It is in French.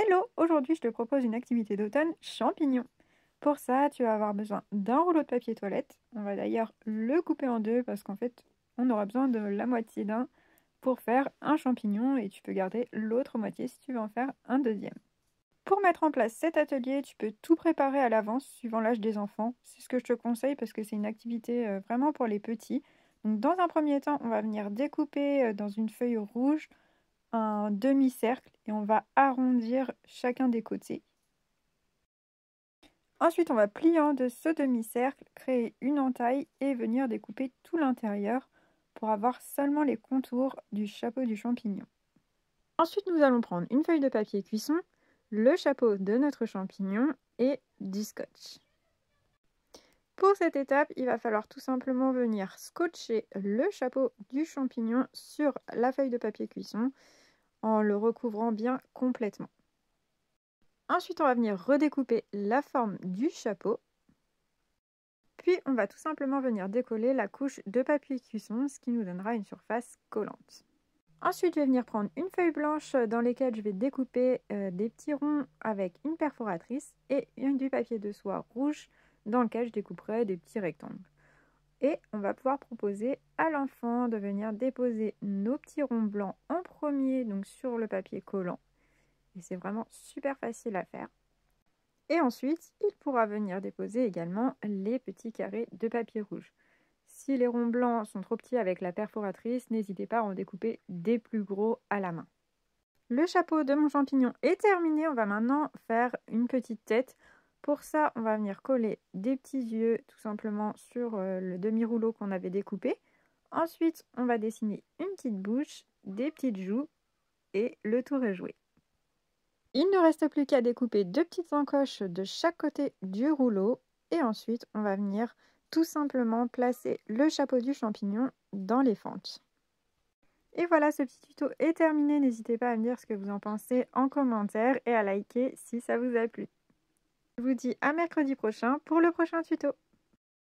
Hello! Aujourd'hui, je te propose une activité d'automne champignons. Pour ça, tu vas avoir besoin d'un rouleau de papier toilette. On va d'ailleurs le couper en deux parce qu'en fait, on aura besoin de la moitié d'un pour faire un champignon et tu peux garder l'autre moitié si tu veux en faire un deuxième. Pour mettre en place cet atelier, tu peux tout préparer à l'avance suivant l'âge des enfants. C'est ce que je te conseille parce que c'est une activité vraiment pour les petits. Donc, dans un premier temps, on va venir découper dans une feuille rouge un demi-cercle et on va arrondir chacun des côtés. Ensuite, on va pliant de ce demi-cercle, créer une entaille et venir découper tout l'intérieur pour avoir seulement les contours du chapeau du champignon. Ensuite, nous allons prendre une feuille de papier cuisson, le chapeau de notre champignon et du scotch. Pour cette étape, il va falloir tout simplement venir scotcher le chapeau du champignon sur la feuille de papier cuisson en le recouvrant bien complètement. Ensuite, on va venir redécouper la forme du chapeau. Puis, on va tout simplement venir décoller la couche de papier cuisson, ce qui nous donnera une surface collante. Ensuite, je vais venir prendre une feuille blanche dans laquelle je vais découper des petits ronds avec une perforatrice et du papier de soie rouge dans lequel je découperai des petits rectangles. Et on va pouvoir proposer à l'enfant de venir déposer nos petits ronds blancs en premier, donc sur le papier collant. Et c'est vraiment super facile à faire. Et ensuite, il pourra venir déposer également les petits carrés de papier rouge. Si les ronds blancs sont trop petits avec la perforatrice, n'hésitez pas à en découper des plus gros à la main. Le chapeau de mon champignon est terminé. On va maintenant faire une petite tête. Pour ça, on va venir coller des petits yeux tout simplement sur le demi-rouleau qu'on avait découpé. Ensuite, on va dessiner une petite bouche, des petites joues et le tour est joué. Il ne reste plus qu'à découper deux petites encoches de chaque côté du rouleau et ensuite on va venir tout simplement placer le chapeau du champignon dans les fentes. Et voilà, ce petit tuto est terminé. N'hésitez pas à me dire ce que vous en pensez en commentaire et à liker si ça vous a plu. Je vous dis à mercredi prochain pour le prochain tuto.